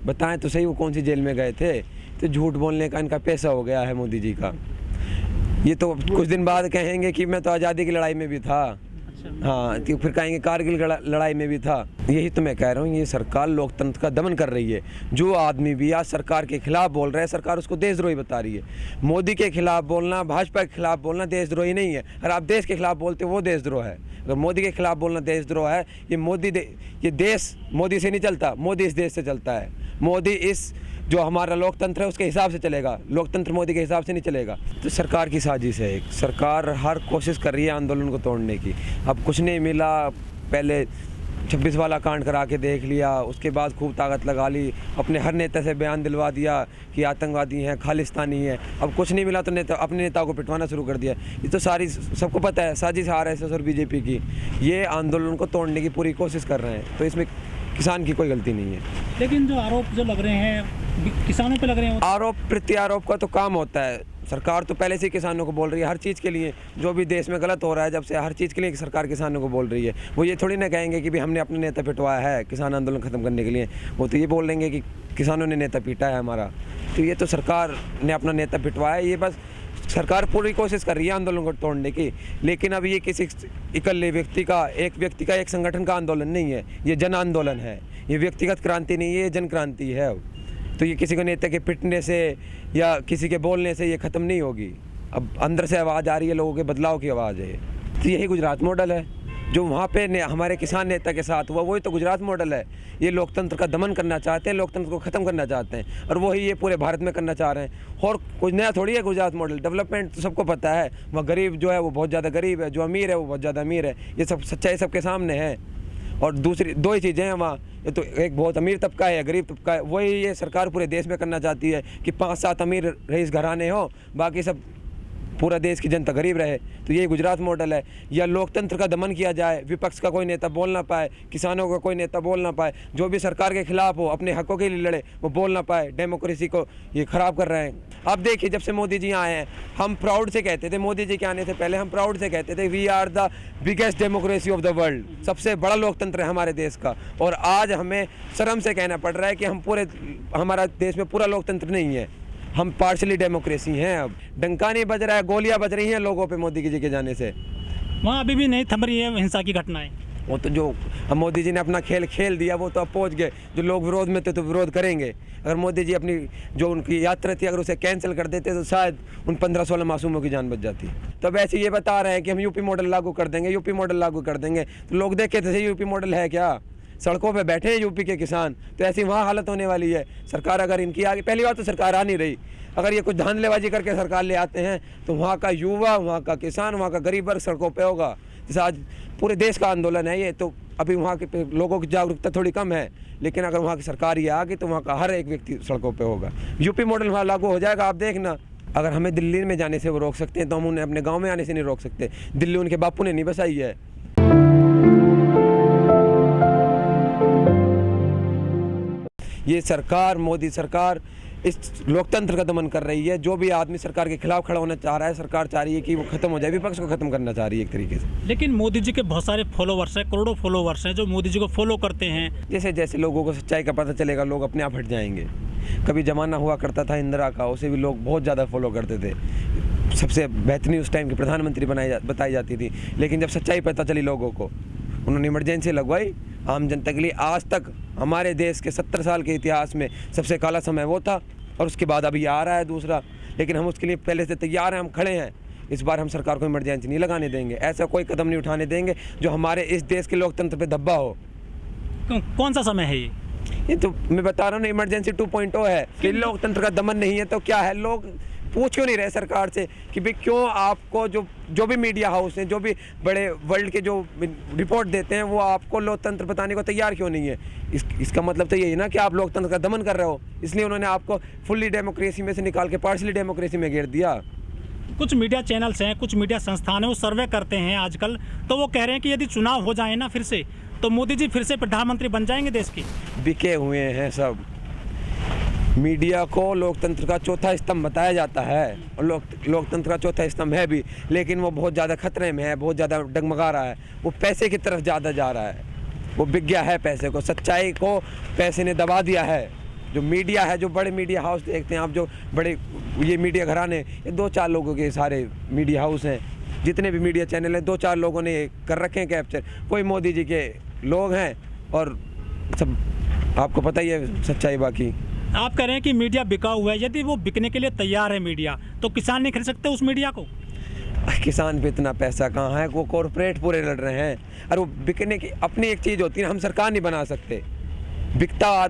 बताएं तो सही वो कौन सी जेल में गए थे। तो झूठ बोलने का इनका पैसा हो गया है मोदी जी का। ये तो कुछ दिन बाद कहेंगे कि मैं तो आज़ादी की लड़ाई में भी था। हाँ, तो फिर कहेंगे कारगिल लड़ाई में भी था। यही तो मैं कह रहा हूँ, ये सरकार लोकतंत्र का दमन कर रही है। जो आदमी भी आज सरकार के खिलाफ बोल रहा है, सरकार उसको देशद्रोही बता रही है। मोदी के खिलाफ बोलना, भाजपा के खिलाफ बोलना देशद्रोही नहीं है। अगर आप देश के खिलाफ बोलते हो वो देशद्रोह है। अगर मोदी के खिलाफ बोलना देशद्रोह है। ये देश मोदी से नहीं चलता, मोदी इस देश से चलता है। मोदी इस जो हमारा लोकतंत्र है उसके हिसाब से चलेगा, लोकतंत्र मोदी के हिसाब से नहीं चलेगा। तो सरकार की साजिश है एक। सरकार हर कोशिश कर रही है आंदोलन को तोड़ने की। अब कुछ नहीं मिला, पहले 26 वाला कांड करा के देख लिया, उसके बाद खूब ताकत लगा ली, अपने हर नेता से बयान दिलवा दिया कि आतंकवादी हैं, खालिस्तानी हैं। अब कुछ नहीं मिला तो अपने नेताओं को पिटवाना शुरू कर दिया। ये तो सारी सबको पता है साजिश RSS और BJP की। ये आंदोलन को तोड़ने की पूरी कोशिश कर रहे हैं, तो इसमें किसान की कोई गलती नहीं है। लेकिन जो आरोप जो लग रहे हैं किसानों पे लग रहे हैं, आरोप प्रत्यारोप का तो काम होता है। सरकार तो पहले से ही किसानों को बोल रही है हर चीज़ के लिए। जो भी देश में गलत हो रहा है जब से, हर चीज़ के लिए सरकार किसानों को बोल रही है। वो ये थोड़ी ना कहेंगे कि भी हमने अपने नेता पिटवाया है किसान आंदोलन ख़त्म करने के लिए। वो तो ये बोल देंगे कि किसानों ने नेता पीटा है हमारा। तो ये तो सरकार ने अपना नेता पिटवाया है। ये बस सरकार पूरी कोशिश कर रही है आंदोलन को तोड़ने की। लेकिन अब ये किसी इकल्ले व्यक्ति का, एक संगठन का आंदोलन नहीं है। ये जन आंदोलन है। ये व्यक्तिगत क्रांति नहीं है, ये जन क्रांति है। तो ये किसी को नेता के पिटने से या किसी के बोलने से ये ख़त्म नहीं होगी। अब अंदर से आवाज़ आ रही है, लोगों के बदलाव की आवाज़ है। तो यही गुजरात मॉडल है जो वहाँ पे हमारे किसान नेता के साथ हुआ। वही तो गुजरात मॉडल है। ये लोकतंत्र का दमन करना चाहते हैं, लोकतंत्र को ख़त्म करना चाहते हैं, और वही ये पूरे भारत में करना चाह रहे हैं। और कुछ नया थोड़ी है गुजरात मॉडल। डेवलपमेंट तो सबको पता है। वहाँ गरीब जो है वो बहुत ज़्यादा गरीब है, जो अमीर है वो बहुत ज़्यादा अमीर है। ये सब सच्चाई सबके सामने है। और दूसरी दो ही चीज़ें हैं वहाँ, ये तो एक बहुत अमीर तबका है, गरीब तबका है। वही ये सरकार पूरे देश में करना चाहती है कि 5-7 अमीर रईस घराने हो, बाकी सब पूरा देश की जनता गरीब रहे। तो यही गुजरात मॉडल है। या लोकतंत्र का दमन किया जाए, विपक्ष का कोई नेता बोल ना पाए, किसानों का कोई नेता बोल ना पाए, जो भी सरकार के खिलाफ हो, अपने हकों के लिए लड़े, वो बोल ना पाए। डेमोक्रेसी को ये ख़राब कर रहे हैं। अब देखिए, जब से मोदी जी आए हैं, हम प्राउड से कहते थे, मोदी जी के आने से पहले हम प्राउड से कहते थे we are the biggest democracy of the world. सबसे बड़ा लोकतंत्र है हमारे देश का। और आज हमें शर्म से कहना पड़ रहा है कि हमारा देश में पूरा लोकतंत्र नहीं है, हम पार्शली डेमोक्रेसी हैं। अब डंका नहीं बज रहा है, गोलियां बज रही हैं लोगों पे मोदी जी के जाने से। वहाँ अभी भी नहीं थम रही है हिंसा की घटनाएं। वो तो जो मोदी जी ने अपना खेल दिया, वो तो अब पहुँच गए। जो लोग विरोध में थे तो विरोध करेंगे। अगर मोदी जी अपनी जो उनकी यात्रा थी अगर उसे कैंसिल कर देते तो शायद उन 15-16 मासूमों की जान बच जाती। तो अब ऐसे ये बता रहे हैं कि हम यूपी मॉडल लागू कर देंगे, यूपी मॉडल लागू कर देंगे। तो लोग देखे थे यूपी मॉडल है क्या? सड़कों पे बैठे हैं यूपी के किसान। तो ऐसी वहाँ हालत होने वाली है। सरकार अगर इनकी आगे, पहली बार तो सरकार आ नहीं रही। अगर ये कुछ धांधलेबाजी करके सरकार ले आते हैं तो वहाँ का युवा, वहाँ का किसान, वहाँ का गरीब वर्ग सड़कों पे होगा। जैसे आज पूरे देश का आंदोलन है ये, तो अभी वहाँ के लोगों की जागरूकता थोड़ी कम है। लेकिन अगर वहाँ की सरकार ये आ गई तो वहाँ का हर एक व्यक्ति सड़कों पे होगा। यूपी मॉडल वहाँ लागू हो जाएगा, आप देखना। अगर हमें दिल्ली में जाने से वो रोक सकते हैं तो हम उन्हें अपने गाँव में आने से नहीं रोक सकते। दिल्ली उनके बापू ने नहीं बसाई है। ये सरकार, मोदी सरकार इस लोकतंत्र का दमन कर रही है। जो भी आदमी सरकार के खिलाफ खड़ा होना चाह रहा है, सरकार चाह रही है कि वो खत्म हो जाए, विपक्ष को खत्म करना चाह रही है एक तरीके से। लेकिन मोदी जी के बहुत सारे फॉलोवर्स हैं, करोड़ों फॉलोवर्स हैं जो मोदी जी को फॉलो करते हैं। जैसे जैसे लोगों को सच्चाई का पता चलेगा, लोग अपने आप हट जाएंगे। कभी ज़माना हुआ करता था इंदिरा का, उसे भी लोग बहुत ज़्यादा फॉलो करते थे। सबसे बेहतरीन उस टाइम की प्रधानमंत्री बताई जाती थी। लेकिन जब सच्चाई पता चली लोगों को, उन्होंने इमरजेंसी लगवाई आम जनता के लिए। आज तक हमारे देश के 70 साल के इतिहास में सबसे काला समय वो था, और उसके बाद अभी आ रहा है दूसरा। लेकिन हम उसके लिए पहले से तैयार हैं, हम खड़े हैं। इस बार हम सरकार को इमरजेंसी नहीं लगाने देंगे, ऐसा कोई कदम नहीं उठाने देंगे जो हमारे इस देश के लोकतंत्र पे धब्बा हो। कौन सा समय है ये तो मैं बता रहा हूँ ना, इमरजेंसी 2.0 है। कि लोकतंत्र का दमन नहीं है तो क्या है? लोग पूछ क्यों नहीं रहे सरकार से कि भाई क्यों आपको जो भी मीडिया हाउस हैं, जो भी बड़े वर्ल्ड के जो रिपोर्ट देते हैं, वो आपको लोकतंत्र बताने को तैयार क्यों नहीं है? इसका मतलब तो यही ना कि आप लोकतंत्र का दमन कर रहे हो। इसलिए उन्होंने आपको फुल्ली डेमोक्रेसी में से निकाल के पार्शली डेमोक्रेसी में घेर दिया। कुछ मीडिया चैनल्स हैं, कुछ मीडिया संस्थान हैं, वो सर्वे करते हैं आजकल, तो वो कह रहे हैं कि यदि चुनाव हो जाए ना फिर से, तो मोदी जी फिर से प्रधानमंत्री बन जाएंगे देश के। बिके हुए हैं सब। मीडिया को लोकतंत्र का चौथा स्तंभ बताया जाता है, और लोकतंत्र का चौथा स्तंभ है भी। लेकिन वो बहुत ज़्यादा खतरे में है, बहुत ज़्यादा डगमगा रहा है। वो पैसे की तरफ ज़्यादा जा रहा है, वो बिक गया है पैसे को। सच्चाई को पैसे ने दबा दिया है। जो मीडिया है, जो बड़े मीडिया हाउस देखते हैं आप, जो बड़े ये मीडिया घराने, ये 2-4 लोगों के सारे मीडिया हाउस हैं, जितने भी मीडिया चैनल हैं 2-4 लोगों ने कर रखे हैं कैप्चर, कोई मोदी जी के लोग हैं और सब आपको पता ही है सच्चाई। बाकी आप कह रहे हैं कि मीडिया बिका हुआ है, यदि वो बिकने के लिए तैयार है मीडिया, तो किसान नहीं खरीद सकते उस मीडिया को? किसान पे इतना पैसा कहाँ है, वो कॉरपोरेट पूरे लड़ रहे हैं। और वो बिकने की अपनी एक चीज़ होती है, हम सरकार नहीं बना सकते। बिकता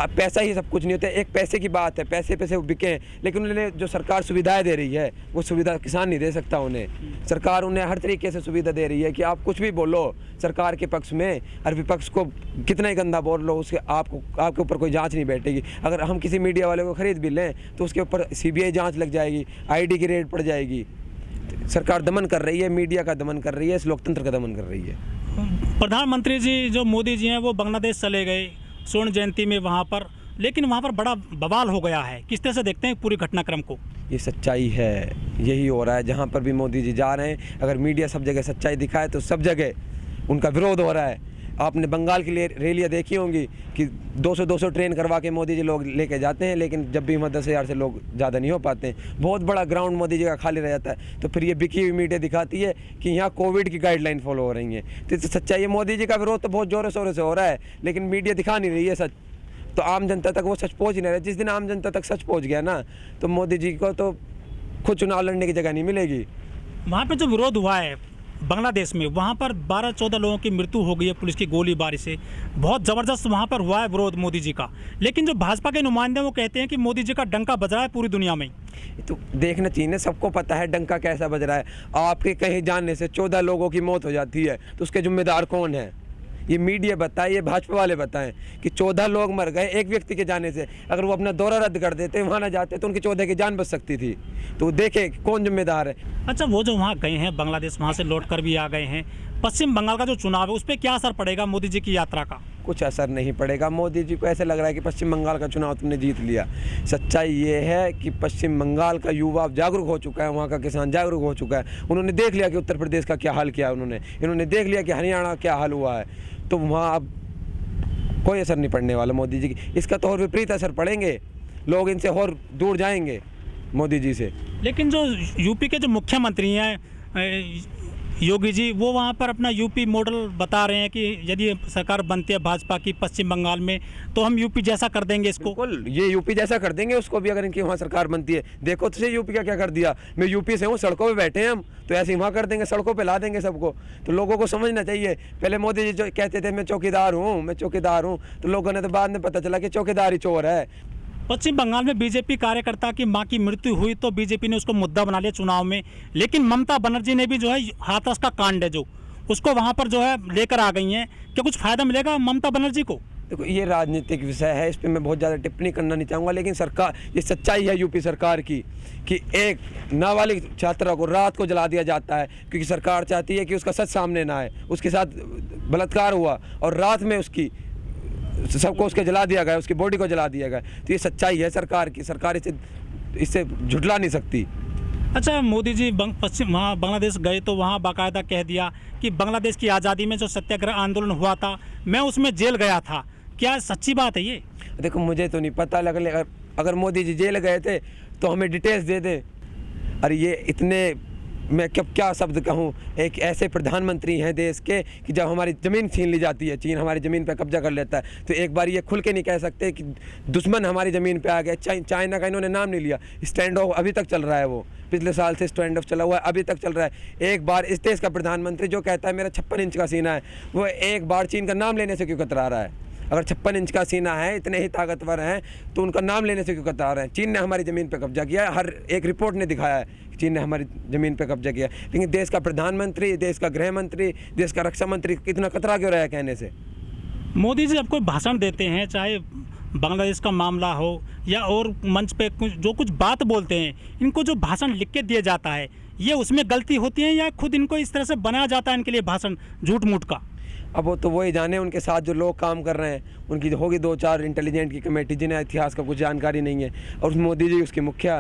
पैसा ही सब कुछ नहीं होता, एक पैसे की बात है, पैसे पे से वो बिके हैं, लेकिन उन्हें जो सरकार सुविधाएं दे रही है वो सुविधा किसान नहीं दे सकता उन्हें। सरकार उन्हें हर तरीके से सुविधा दे रही है कि आप कुछ भी बोलो सरकार के पक्ष में, और विपक्ष को कितना ही गंदा बोल लो, उसके आपके ऊपर कोई जांच नहीं बैठेगी। अगर हम किसी मीडिया वाले को खरीद भी लें तो उसके ऊपर CBI जाँच लग जाएगी, ID की रेड पड़ जाएगी। सरकार दमन कर रही है, मीडिया का दमन कर रही है, इस लोकतंत्र का दमन कर रही है। प्रधानमंत्री जी जो मोदी जी हैं वो बांग्लादेश चले गए स्वर्ण जयंती में वहाँ पर, लेकिन वहाँ पर बड़ा बवाल हो गया है। किस तरह से देखते हैं पूरी घटनाक्रम को? ये सच्चाई है, यही हो रहा है। जहाँ पर भी मोदी जी जा रहे हैं, अगर मीडिया सब जगह सच्चाई दिखाए तो सब जगह उनका विरोध हो रहा है। आपने बंगाल की रैलियाँ देखी होंगी कि 200 ट्रेन करवा के मोदी जी लोग लेके जाते हैं, लेकिन जब भी वहाँ 10,000 से लोग ज़्यादा नहीं हो पाते हैं। बहुत बड़ा ग्राउंड मोदी जी का खाली रह जाता है। तो फिर ये बिकी हुई मीडिया दिखाती है कि यहाँ कोविड की गाइडलाइन फॉलो हो रही हैं। तो सच्चाई है, मोदी जी का विरोध तो बहुत ज़ोरों शोरों से हो रहा है, लेकिन मीडिया दिखा नहीं रही है सच। तो आम जनता तक वो सच पहुँच नहीं रहा है। जिस दिन आम जनता तक सच पहुँच गया ना, तो मोदी जी को तो खुद चुनाव लड़ने की जगह नहीं मिलेगी। वहाँ पर जो विरोध हुआ है बांग्लादेश में, वहाँ पर 12-14 लोगों की मृत्यु हो गई है पुलिस की गोलीबारी से। बहुत ज़बरदस्त वहाँ पर हुआ है विरोध मोदी जी का, लेकिन जो भाजपा के नुमाइंदे वो कहते हैं कि मोदी जी का डंका बज रहा है पूरी दुनिया में। तो देखना चाहिए, सबको पता है डंका कैसा बज रहा है। आपके कहीं जानने से 14 लोगों की मौत हो जाती है, तो उसके जिम्मेदार कौन है? ये मीडिया बताए, ये भाजपा वाले बताएं कि 14 लोग मर गए एक व्यक्ति के जाने से। अगर वो अपना दौरा रद्द कर देते, वहाँ ना जाते, तो उनकी 14 की जान बच सकती थी। तो देखे कौन जिम्मेदार है। अच्छा, वो जो वहाँ गए हैं बांग्लादेश, वहाँ से लौट कर भी आ गए हैं, पश्चिम बंगाल का जो चुनाव है उस पर क्या असर पड़ेगा मोदी जी की यात्रा का? कुछ असर नहीं पड़ेगा। मोदी जी को ऐसे लग रहा है कि पश्चिम बंगाल का चुनाव तुमने जीत लिया। सच्चाई ये है कि पश्चिम बंगाल का युवा जागरूक हो चुका है, वहाँ का किसान जागरूक हो चुका है। उन्होंने देख लिया कि उत्तर प्रदेश का क्या हाल किया इन्होंने देख लिया कि हरियाणा क्या हाल हुआ है। तो वहाँ अब कोई असर नहीं पड़ने वाला मोदी जी की। इसका तो और विपरीत असर पड़ेंगे, लोग इनसे और दूर जाएंगे मोदी जी से। लेकिन जो यूपी के जो मुख्यमंत्री हैं योगी जी, वो वहाँ पर अपना यूपी मॉडल बता रहे हैं कि यदि सरकार बनती है भाजपा की पश्चिम बंगाल में, तो हम यूपी जैसा कर देंगे इसको। बिल्कुल, ये यूपी जैसा कर देंगे उसको भी, अगर इनकी वहाँ सरकार बनती है। देखो तो यूपी का क्या कर दिया। मैं यूपी से हूँ, सड़कों पे बैठे हैं हम, तो ऐसे ही वहाँ कर देंगे, सड़कों पे ला देंगे सबको। तो लोगों को समझना चाहिए। पहले मोदी जी जो कहते थे मैं चौकीदार हूँ, तो लोगों ने तो बाद में पता चला कि चौकीदार ही चोर है। पश्चिम बंगाल में बीजेपी कार्यकर्ता की मां की मृत्यु हुई तो बीजेपी ने उसको मुद्दा बना लिया चुनाव में, लेकिन ममता बनर्जी ने भी जो है हाथरस का कांड है जो उसको वहां पर जो है लेकर आ गई हैं। क्या कुछ फायदा मिलेगा ममता बनर्जी को? देखो, ये राजनीतिक विषय है, इस पर मैं बहुत ज़्यादा टिप्पणी करना नहीं चाहूँगा, लेकिन सरकार, ये सच्चाई है यूपी सरकार की कि एक नाबालिग छात्रा को रात को जला दिया जाता है, क्योंकि सरकार चाहती है कि उसका सच सामने ना आए। उसके साथ बलात्कार हुआ और रात में उसकी सबको उसके जला दिया गया, उसकी बॉडी को जला दिया गया। तो ये सच्चाई है सरकार की, सरकार इससे झुठला नहीं सकती। अच्छा, मोदी जी पश्चिम वहाँ बांग्लादेश गए तो वहाँ बाकायदा कह दिया कि बांग्लादेश की आज़ादी में जो सत्याग्रह आंदोलन हुआ था मैं उसमें जेल गया था। क्या सच्ची बात है ये? देखो, मुझे तो नहीं पता, अगर मोदी जी जेल गए थे तो हमें डिटेल्स दे दें। अरे ये इतने, मैं क्या शब्द कहूँ, एक ऐसे प्रधानमंत्री हैं देश के कि जब हमारी ज़मीन छीन ली जाती है, चीन हमारी ज़मीन पर कब्जा कर लेता है, तो एक बार ये खुल के नहीं कह सकते कि दुश्मन हमारी ज़मीन पे आ गए। चाइना का इन्होंने नाम नहीं लिया। स्टैंड ऑफ अभी तक चल रहा है, वो पिछले साल से स्टैंड ऑफ चला हुआ है, अभी तक चल रहा है। एक बार इस देश का प्रधानमंत्री जो कहता है मेरा 56 इंच का सीना है, वो एक बार चीन का नाम लेने से क्यों कतरा रहा है? अगर 56 इंच का सीना है, इतने ही ताकतवर हैं, तो उनका नाम लेने से क्यों कतरा रहे हैं? चीन ने हमारी ज़मीन पे कब्जा किया है, हर एक रिपोर्ट ने दिखाया है कि चीन ने हमारी ज़मीन पे कब्जा किया। लेकिन देश का प्रधानमंत्री, देश का गृह मंत्री, देश का रक्षा मंत्री कितना कतरा क्यों रहा है कहने से? मोदी जी जब कोई भाषण देते हैं, चाहे बांग्लादेश का मामला हो या और मंच पे जो कुछ बात बोलते हैं, इनको जो भाषण लिख के दिया जाता है, ये उसमें गलती होती है या खुद इनको इस तरह से बनाया जाता है इनके लिए भाषण झूठ मूठ का? अब वो तो वही जाने, उनके साथ जो लोग काम कर रहे हैं, उनकी होगी 2-4 इंटेलिजेंट की कमेटी जिन्हें इतिहास का कुछ जानकारी नहीं है। और मोदी जी उसके मुखिया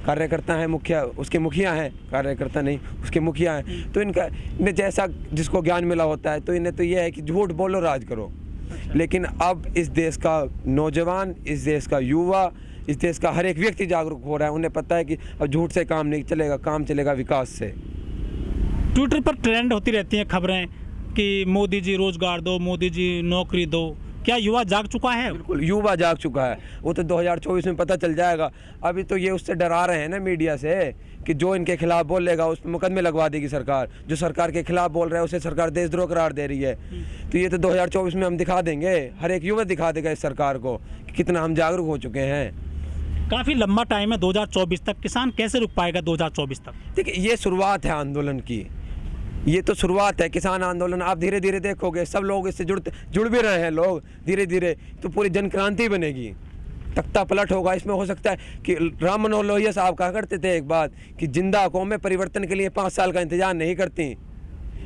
कार्यकर्ता हैं, उसके मुखिया हैं, कार्यकर्ता नहीं, उसके मुखिया हैं। तो इनका जैसा जिसको ज्ञान मिला होता है, तो इन्हें तो ये है कि झूठ बोलो, राज करो। लेकिन अब इस देश का नौजवान, इस देश का युवा, इस देश का हर एक व्यक्ति जागरूक हो रहा है। उन्हें पता है कि अब झूठ से काम नहीं चलेगा, काम चलेगा विकास से। ट्विटर पर ट्रेंड होती रहती हैं खबरें कि मोदी जी रोजगार दो, मोदी जी नौकरी दो। क्या युवा जाग चुका है? बिल्कुल, युवा जाग चुका है। वो तो 2024 में पता चल जाएगा। अभी तो ये उससे डरा रहे हैं ना मीडिया से कि जो इनके खिलाफ बोलेगा उस पर मुकदमे लगवा देगी सरकार। जो सरकार के खिलाफ बोल रहा है उसे सरकार देशद्रोह करार दे रही है। तो ये तो 2024 में हम दिखा देंगे, हर एक युवा दिखा देगा इस सरकार को कि कितना हम जागरूक हो चुके हैं। काफ़ी लंबा टाइम है 2024 तक, किसान कैसे रुक पाएगा 2024 तक? देखिए, ये शुरुआत है आंदोलन की, ये तो शुरुआत है किसान आंदोलन। आप धीरे धीरे देखोगे सब लोग इससे जुड़ भी रहे हैं लोग धीरे धीरे, तो पूरी जन क्रांति बनेगी, तख्ता पलट होगा। इसमें हो सकता है कि राम मनोहर लोहिया साहब कहा करते थे एक बात कि जिंदा कौमें परिवर्तन के लिए 5 साल का इंतजार नहीं करती।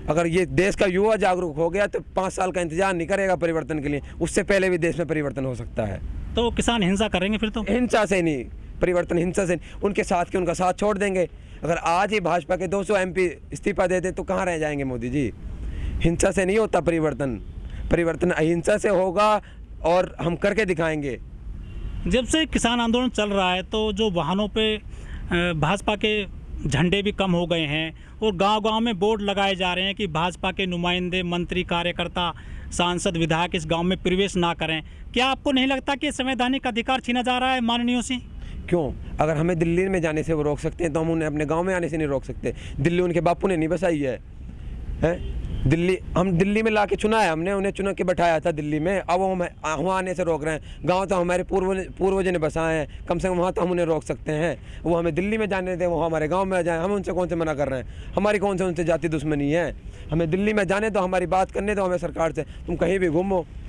अगर ये देश का युवा जागरूक हो गया तो 5 साल का इंतजार नहीं करेगा परिवर्तन के लिए, उससे पहले भी देश में परिवर्तन हो सकता है। तो किसान हिंसा करेंगे फिर? तो हिंसा से नहीं परिवर्तन, हिंसा से उनके साथ के उनका साथ छोड़ देंगे। अगर आज ही भाजपा के 200 MP इस्तीफा दे दें तो कहाँ रह जाएंगे मोदी जी? हिंसा से नहीं होता परिवर्तन, परिवर्तन अहिंसा से होगा और हम करके दिखाएंगे। जब से किसान आंदोलन चल रहा है तो जो वाहनों पे भाजपा के झंडे भी कम हो गए हैं और गांव-गांव में बोर्ड लगाए जा रहे हैं कि भाजपा के नुमाइंदे, मंत्री, कार्यकर्ता, सांसद, विधायक इस गांव में प्रवेश ना करें। क्या आपको नहीं लगता कि संवैधानिक अधिकार छीना जा रहा है माननीयों से? क्यों? अगर हमें दिल्ली में जाने से वो रोक सकते हैं तो हम उन्हें अपने गांव में आने से नहीं रोक सकते? दिल्ली उनके बापू ने नहीं बसाई है, हैं? हम दिल्ली में ला के चुना है, हमने उन्हें चुन के बैठाया था दिल्ली में। अब वो हमें वहाँ आने से रोक रहे हैं। गांव तो हमारे पूर्वजों ने बसाए हैं, कम से कम वहाँ तो हम उन्हें रोक सकते हैं। वो हमें दिल्ली में जाने दें, वो हमारे गांव में आ जाएं, हम उनसे कौन से मना कर रहे हैं? हमारी कौन से उनसे जाति दुश्मनी है? हमें दिल्ली में जाने दो, हमारी बात करने दो हमें सरकार से। तुम कहीं भी घूमो,